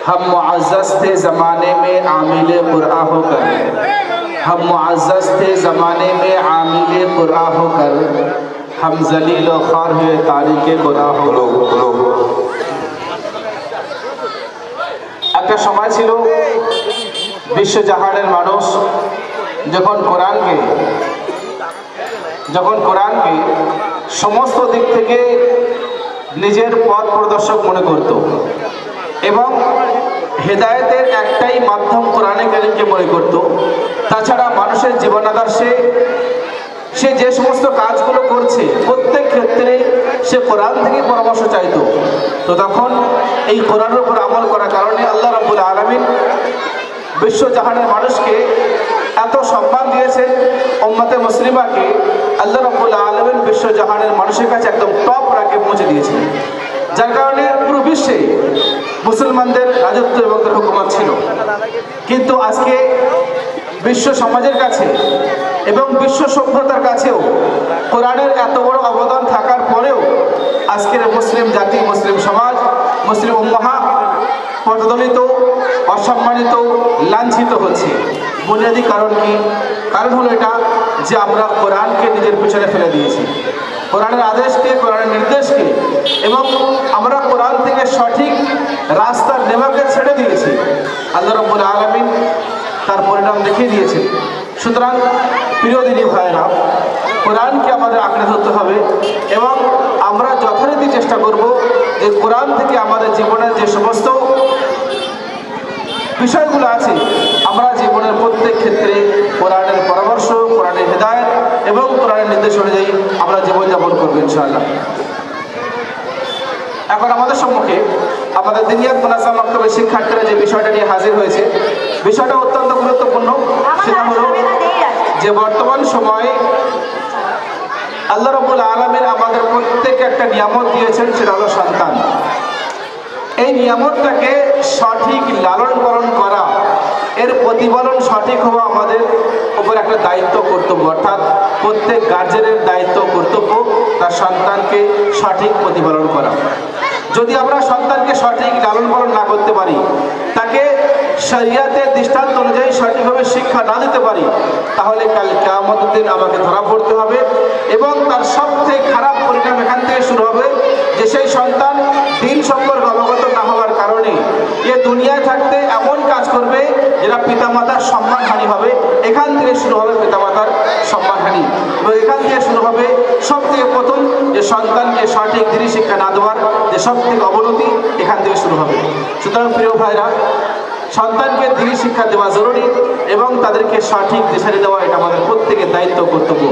हम मुअज़्ज़ज़ थे ज़माने में आमिले क़ुरआ होकर, हम मुअज़्ज़ज़ थे ज़माने में आमिले क़ुरआ होकर, हम ज़लील व ख़ार हुए तारिके क़ुरआ होकर। একটা সময় ছিল বিশ্বজাহানের মানুষ যখন কোরআনকে সমস্ত দিক থেকে নিজের পথ প্রদর্শক মনে করত এবং হেদায়েতের একটাই মাধ্যম কোরআনে কারীমকে মনে করত। তাছাড়া মানুষের জীবনাদর্শে সে যে সমস্ত কাজগুলো করছে প্রত্যেক ক্ষেত্রে সে কোরআন থেকে পরামর্শ চাইতো। তো তখন এই কোরআনের উপর আমল করার কারণে আল্লাহ রাব্বুল আলামিন বিশ্বজাহানের মানুষকে এত সম্মান দিয়েছেন, উম্মতে মুসলিমাকে আল্লাহ রাব্বুল আলামিন বিশ্বজাহানের মানুষের কাছে একদম টপ র্যাঙ্কে পৌঁছে দিয়েছেন, যার কারণে পুরো বিশ্বে মুসলমানদের রাজত্ব এবং হুকুমত ছিল। কিন্তু আজকে বিশ্ব সমাজের কাছে এবং বিশ্ব সভ্যতার কাছেও কোরআনের এত বড় অবদান থাকার পরেও আজকের মুসলিম জাতি, মুসলিম সমাজ, মুসলিম উম্মাহ পদদলিত, অসম্মানিত, লাঞ্ছিত হচ্ছে। বুনিয়াদী কারণ কি? কারণ হলো এটা যে আমরা কোরআনকে নিজের পিছনে ফেলে দিয়েছি, কোরআনের আদেশকে, কোরআনের নির্দেশকে, এবং আমরা কোরআন থেকে সঠিক রাস্তার নেওয়াকে ছেড়ে দিয়েছি। আল্লাহ রাব্বুল আলামিন তার পরিণাম দেখিয়ে দিয়েছে। সুতরাং প্রিয় দিনী ভাইয়েরা, কোরআনকে আমাদের আঁকড়ে ধরতে হবে এবং আমরা যথারীতি চেষ্টা করব যে কোরআন থেকে আমাদের জীবনের যে সমস্ত বিষয়গুলো আছে আমরা জীবনের প্রত্যেক ক্ষেত্রে কোরআনের পরামর্শ, কোরআনের হেদায়েত এবং কোরআনের নির্দেশ অনুযায়ী আমরা জীবনযাপন করবো ইনশাআল্লাহ। এখন আমাদের সম্মুখে আমাদের দিনিয়াত মুনাজ্জাম মাকতাবের শিক্ষার্থীরা যে বিষয়টা নিয়ে হাজির হয়েছে, বিষয়টা অত্যন্ত গুরুত্বপূর্ণ। সেটা হলো যে বর্তমান সময়ে আল্লাহ রাব্বুল আলামিন আমাদের প্রত্যেককে একটা নিয়ামত দিয়েছেন, সেটা হলো সন্তান। এই নিয়ামতটাকে সঠিক লালন পালন করা, এর প্রতিপালন সঠিক হওয়া আমাদের উপর একটা দায়িত্ব, কর্তব্য। অর্থাৎ প্রত্যেক গার্জেনের দায়িত্ব, কর্তব্য তার সন্তানকে সঠিক প্রতিপালন করা। যদি আমরা সন্তানকে সঠিক লালন পালন না করতে পারি, তাকে শরিয়াতের দৃষ্টান্ত অনুযায়ী সঠিকভাবে শিক্ষা না দিতে পারি, তাহলে কাল কিয়ামতের দিন আমাকে ধরা পড়তে হবে এবং তার সবথেকে খারাপ পরিণাম এখান থেকে শুরু হবে যে সেই সন্তান দিন সম্পর্কে অবগত না হওয়ার কারণে এ দুনিয়ায় থাকতে এমন কাজ করবে যেটা পিতামাতার সম্মানহানি হবে। এখান থেকে শুরু হবে পিতামাতার সম্মানহানি এবং এখান থেকে শুরু হবে সব থেকে প্রথম যে সন্তানকে সঠিক দিনী শিক্ষা না দেওয়ার যে সব থেকে অবনতি, এখান থেকে শুরু হবে। সুতরাং প্রিয় ভাইরা, সন্তানকে দিনী শিক্ষা দেওয়া জরুরি এবং তাদেরকে সঠিক দিশারি দেওয়া এটা আমাদের প্রত্যেকের দায়িত্ব, কর্তব্য।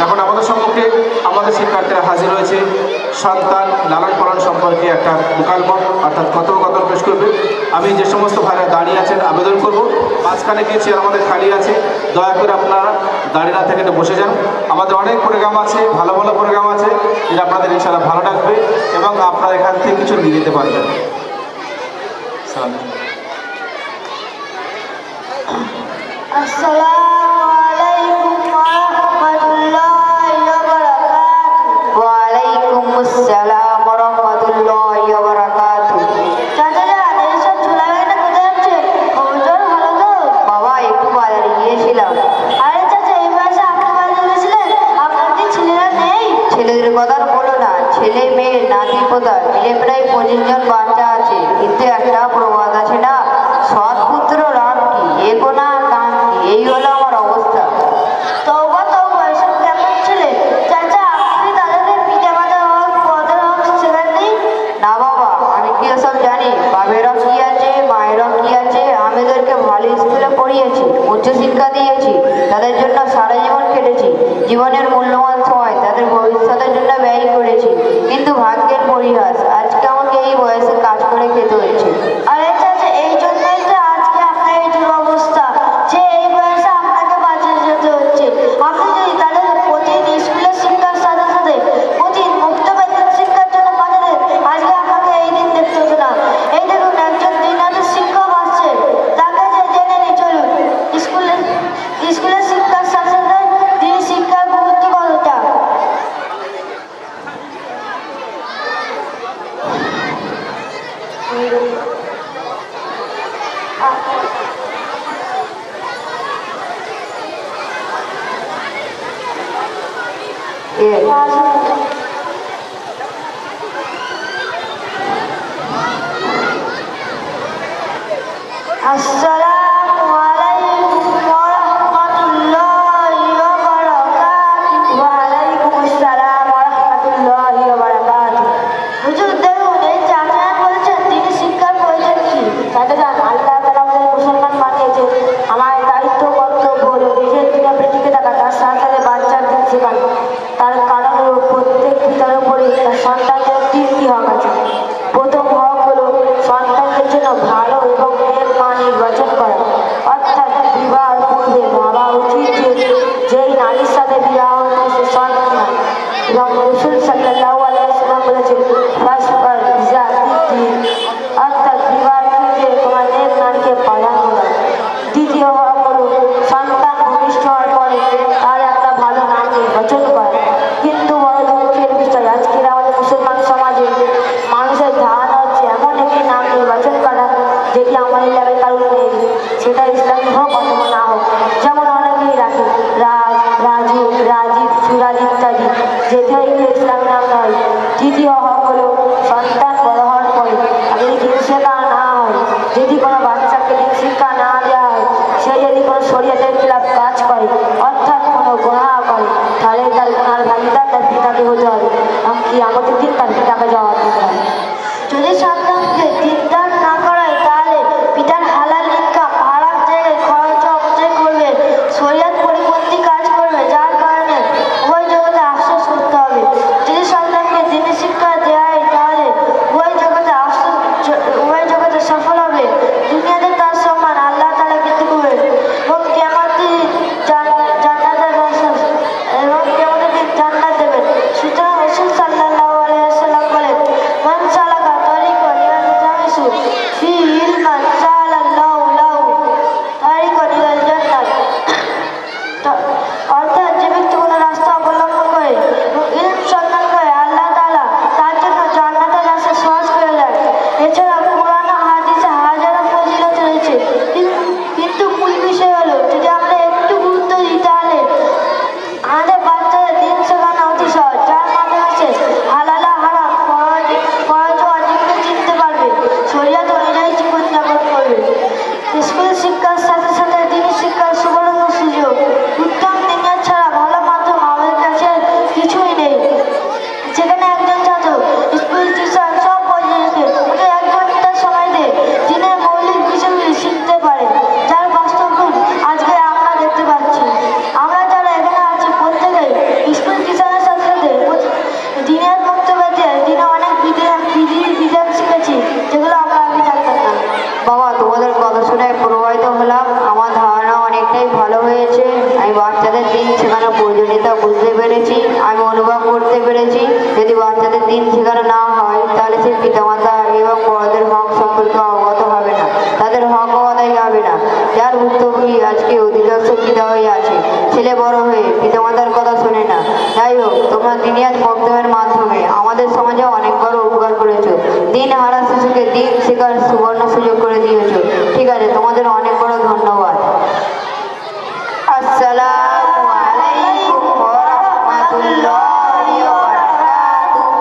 এখন আমাদের সম্মুখে আমাদের শিক্ষার্থীরা হাজির হয়েছে সন্তান লালন পালন সম্পর্কে একটা মোকালমা অর্থাৎ কথোপকথন পেশ করবে। আমি যে সমস্ত ভাইরা দাঁড়িয়ে আছেন আবেদন করব, মাঝখানে কিছু চেয়ার আমাদের খালি আছে, দয়া করে আপনারা দাঁড়িয়ে না থেকে একটু বসে যান। আমাদের অনেক প্রোগ্রাম আছে, ভালো ভালো প্রোগ্রাম আছে, যেটা আপনাদের ইনশাআল্লাহ ভালো লাগবে এবং আপনারা এখান থেকে কিছু নিয়ে যেতে পারবেন। আসসালামু আলাইকুম ওয়া রাহমাতুল্লাহি ওয়া বারাকাতুহু। ওয়া আলাইকুম আসসালাম ওয়া রাহমাতুল্লাহি ওয়া বারাকাতুহু। চাচা যান, এইসব ছোলাবেটা কোথায় যাচ্ছে? ওজন ভালো তো? বাবা, একটু বাজারে গিয়েছিলাম। আরে চাচা, এই বয়সে আপনি বাজারে গেছিলেন? আপনার কি ছেলেরা নেই? ছেলেদের কথা বলো না, ছেলে মেয়ে নাতি পোতা মিলে প্রায় 25 জন বাচ্চা আছে। কিন্তু একটা প্রবাদ আছে না, সৎ পুত্র রাম কি এগো না কাম কি, এই হলো আমার অবস্থা। তওবা তওবা, এসব কেমন ছেলে? চাচা, আপনি তাদেরকে পিতা মাতা পদের হক শেখাননি? না বাবা, আমি কি এসব জানি? বাবেরা কি আছে, মায়েরা কি আছে, আমি ওদেরকে ভালো স্কুলে পড়িয়েছি, উচ্চশিক্ষা দিয়েছি, তাদের জন্য সারা জীবন কেটেছি, জীবনের মূল্যবান সময় তাদের ভবিষ্যতের জন্য ব্যয় করেছি। কিন্তু ভাগ্যের পরিহাস, আজকে আমাকে এই বয়সে কাজ করে খেতে হয়েছে। আরে চাচা, এই জন্যই তো আজকে আপনার এই দুরবস্থা, যে এই বয়সে আপনাকে বাজারে যেতে হচ্ছে। আপনি যদি তাদের প্রতিদিন স্কুলের শিক্ষার সাথে সাথে প্রতিদিন মুক্ত বেতন শিক্ষার জন্য পাঠাতেন, আজকে আপনাকে এই দিন দেখতে হতো না। এই দেখুন, একজন দিনরাত শিক্ষক আসছে, তাকে যে জেনে নিয়ে চলুন। স্কুলের শিক্ষার সাথে সাথে দিনী শিক্ষার গুরুত্ব কতটা। আসসালামু আলাইকুম ওয়া রাহমাতুল্লাহি ওয়া বারাকাতুহু। ওয়া আলাইকুম আসসালাম ওয়া রাহমাতুল্লাহি ওয়া বারাকাতুহু। হুজুর দেখুন, এই চাচা বলছেন তিনি শিক্ষার প্রয়োজন কি? চাচা জান, আল্লাহ তাআলা আমাদের মুসলমান বানিয়েছেন। আমার দায়িত্ব কর্তব্য হলো নিজের দিনে টিকে থাকা, তার সাথে সাথে বাচ্চাদের শেখানো। তার কারণ হলো প্রত্যেক পিতার উপরে তার সন্তানের তিনটি হক আছে। প্রথম হক হলো সন্তানদের জন্য ভালো এবং নেক মা নির্বাচন করা, অর্থাৎ বিবাহের পূর্বে ভাবা উচিত যে যেই নারীর সাথে বিবাহ হবে সে সন্তান নয়। এবং রাসূল সাল্লাল্লাহু আলাইহি ওয়াসাল্লাম বলেছেন, ফাসফার বিযাতি দ্বীন, অর্থাৎ বিবাহের ক্ষেত্রে তোমার নেক নারীকে প্রাধান্য দাও। দ্বিতীয় হক হলো সন্তান ভূমিষ্ঠ হওয়ার পরে তার একটা ভালো নাম নির্বাচন করা। কিন্তু বড় দুঃখের বিষয়, আজকের আমাদের মুসলমান সমাজে মানুষের ধারণা হচ্ছে এমন একটি নাম নির্বাচন করা যেটি আমার এলাকায় কারণ নেই, সেটা ইসলামী হোক অথবা না হোক। যেমন অনেকেই রাখে রাজ, রাজু, রাজীব, সুরাজ ইত্যাদি, যেটাই ইসলামী নাম নয়। তৃতীয় হক হলো সন্তান বড় হওয়ার পরে তাকে দিন শেখা না হয়। যদি কোনো বাচ্চাকে দিন শিক্ষা না দেওয়া হয়, সে যদি কোনো শরীয়তের খিলাফ কাজ করে অর্থাৎ কোনো গুনাহ করে, তাহলে তার গুনার ভাগিদার তার পিতাকে হতে হবে, এমনকি আমাদের দিন তার পিতাকে জবাব দিতে হবে। যদি সন্তানকে দিনদার না করায়, তাহলে পিতার হালাল ইনকাম হারাম জায়গায় খরচ অপচয় করবে, শরীয়ত পরিপন্থী কাজ করবে, যার কারণে উভয় জগতে আফসোস করতে হবে। যদি সন্তানকে দিনের শিক্ষা দেওয়া হয়, তাহলে উভয় জগতে সফল হবে। দুনিয়াতে তার সম্মান আল্লাহ তাআলা বৃদ্ধি করবেন এবং কিয়ামতের দিন জান্নাত দেবেন। সুতরাং রাসূল সাল্লাল্লাহু আলাইহি ওয়াসাল্লাম বলেন, মান সালাকা তরিকান ইয়ালতামিসু ফীহি ইলমান সাহালাল্লাহু লাহু তরিকান ইলাল জান্নাত। অর্থাৎ যে ব্যক্তি কোনো রাস্তা অবলম্বন করে এবং ইলম সন্ধান করে, আল্লাহ তাআলা তার জন্য জান্নাতের রাস্তা সহজ করে দেন। এছাড়া কুরআন ও হাদিসে হাজারো ফজিলত রয়েছে, কিন্তু মূল বিষয় হলো যদি আমরা একটু গুরুত্ব দিই, তাহলে আমাদের বাচ্চাদের দিন শেখানো অতি সহজ, যার মাধ্যমে সে হালাল হারাম, ফরজ ও ওয়াজিবকে চিনতে পারবে, শরীয়ত অনুযায়ী জীবনযাপন করবে। স্কুল শিক্ষার সাথে সাথে দিনের শিক্ষার সুবর্ণ সুযোগ। উত্তম দিনের ছাড়া ভালো মাধ্যম আমাদের কাছে কিছুই নেই। যেখানে একজন ছাত্র স্কুল টিউশন সব বই রেখে ওকে 1 ঘন্টা সময় দিয়ে দিনের মৌলিক বিষয়গুলি শিখতে পারে, যার বাস্তব রূপ আজকে আমরা দেখতে পাচ্ছি। আমরা যারা এখানে আছি প্রত্যেকেই স্কুল টিউশনের সাথে সাথে দিনের বক্তব্য দিয়ে দিনে অনেক বিধান শিখেছি, যেগুলো আমরা আগে জানতাম না। বাবা, তোমাদের কথা শুনে প্রভাবিত হলাম। আমার ধারণা অনেকটাই ভালো হয়েছে। আমি বাচ্চাদের দিন শেখানোর প্রয়োজনীয়তা বুঝতে পেরেছি, আমি অনুভব করতে পেরেছি। যদি বাচ্চাদের দিন শেখানো না হয়, তাহলে সে পিতামাতা এবং বড়দের হক সম্পর্কে অবগত হবে না, তাদের হকও আদায় হবে না, যার ভুক্তভোগী আজকে অধিকাংশ পিতা হয়ে আছে। ছেলে বড় হয়ে পিতামাতার কথা শোনে না। যাই হোক, তোমরা দিনিয়াত বক্তব্যের মাধ্যমে আমাদের সমাজে অনেক বড় উপকার করেছো। দিন হারা শিশুকে দিন শেখার সুবর্ণ সুযোগ করে দিয়েছো। ঠিক আছে, তোমাদের অনেক বড় ধন্যবাদ। আসসালামু আলাইকুম ওয়া রাহমাতুল্লাহি ওয়া বারাকাতুহু।